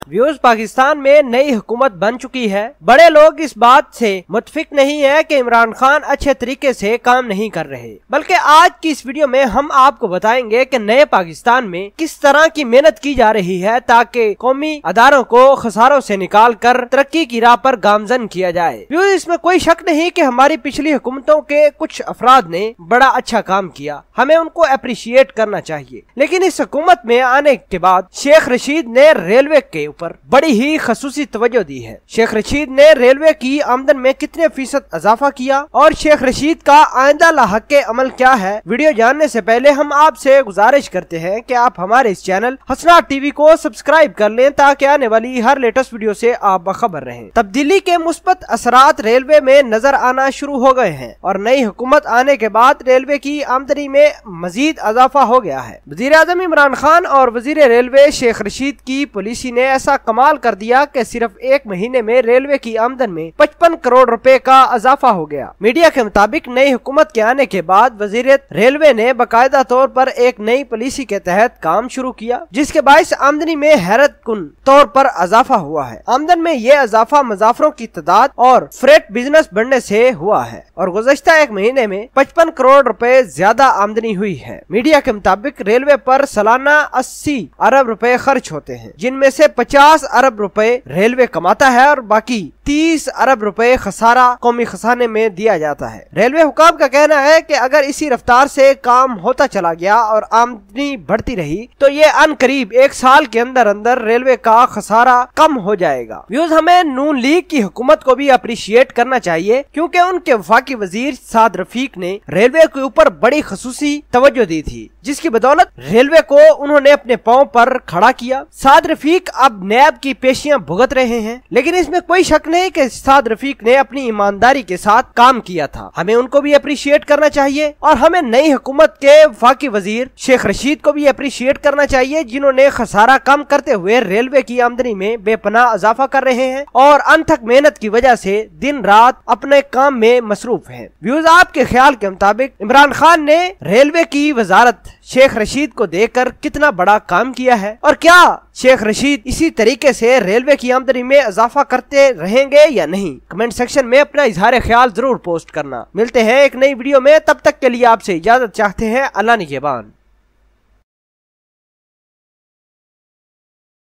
Views Pakistan में नई हुकूमत बन चुकी है। बड़े लोग इस बात से मुतफिक नहीं है कि इमरान खान अच्छे तरीके से काम नहीं कर रहे, बल्कि आज की इस वीडियो में हम आपको बताएंगे कि नए पाकिस्तान में किस तरह की मेहनत की जा रही है ताकि कौमी अदारों को खसारों से निकाल कर तरक्की की राह पर गामजन किया जाए। व्यूज इसमें कोई शक नहीं कि हमारी पिछली हुकूमतों के कुछ अफराद ने बड़ा अच्छा काम किया, हमें उनको अप्रिशिएट करना चाहिए। लेकिन इस हुकूमत में आने के बाद शेख रशीद ने रेलवे के ऊपर बड़ी ही खसूसी तवज्जो दी है। शेख रशीद ने रेलवे की आमदन में कितने फीसद इजाफा किया और शेख रशीद का आइंदा लाहक़े अमल क्या है। वीडियो जानने से पहले हम आपसे गुजारिश करते हैं कि आप हमारे इस चैनल हसनात टीवी को सब्सक्राइब कर लें ताकि आने वाली हर लेटेस्ट वीडियो से आप बाखबर रहें। तब्दीली के मुस्बत असरात रेलवे में नजर आना शुरू हो गए हैं और नई हुकूमत आने के बाद रेलवे की आमदनी में मजीद इजाफा हो गया है। वजीर आज़म इमरान खान और वजीर रेलवे शेख रशीद की पॉलिसी ने ऐसा कमाल कर दिया कि सिर्फ एक महीने में रेलवे की आमदन में 55 करोड़ रुपए का इजाफा हो गया। मीडिया के मुताबिक नई हुकूमत के आने के बाद वजीरत रेलवे ने बाकायदा तौर पर एक नई पॉलिसी के तहत काम शुरू किया, जिसके बायस आमदनी में हैरत कुन तौर पर इजाफा हुआ है। आमदन में ये इजाफा मुसाफिरों की तादाद और फ्रेट बिजनेस बढ़ने से हुआ है और गुज़श्ता एक महीने में 55 करोड़ रुपए ज्यादा आमदनी हुई है। मीडिया के मुताबिक रेलवे पर सालाना 80 अरब रुपए खर्च होते हैं, जिनमें से 50 अरब रुपए रेलवे कमाता है और बाकी 30 अरब रुपए खसारा कौमी खजाने में दिया जाता है। रेलवे हुकाम का कहना है कि अगर इसी रफ्तार से काम होता चला गया और आमदनी बढ़ती रही तो ये अन करीब एक साल के अंदर अंदर रेलवे का खसारा कम हो जाएगा। व्यूज हमें नून लीग की हुकूमत को भी अप्रिशिएट करना चाहिए क्योंकि उनके वफाकी वजीर साद रफीक ने रेलवे के ऊपर बड़ी खसूसी तवज्जो दी थी, जिसकी बदौलत रेलवे को उन्होंने अपने पांव पर खड़ा किया। साद रफीक अब नैब की पेशियां भुगत रहे हैं, लेकिन इसमें कोई शक नहीं कि साद रफीक ने अपनी ईमानदारी के साथ काम किया था। हमें उनको भी अप्रिशिएट करना चाहिए और हमें नई हुकूमत के वफाकी वजीर शेख रशीद को भी अप्रिशिएट करना चाहिए, जिन्होंने खसारा कम करते हुए रेलवे की आमदनी में बेपनाह इजाफा कर रहे हैं और अनथक मेहनत की वजह से दिन रात अपने काम में मसरूफ हैं। व्यूज आपके ख्याल के मुताबिक इमरान खान ने रेलवे की वजारत शेख रशीद को देकर कितना बड़ा काम किया है और क्या शेख रशीद इसी तरीके से रेलवे की आमदनी में इजाफा करते रहेंगे या नहीं? कमेंट सेक्शन में अपना इजहार ख्याल जरूर पोस्ट करना। मिलते हैं एक नई वीडियो में, तब तक के लिए आपसे इजाजत चाहते हैं। अल्लाह निगहबान।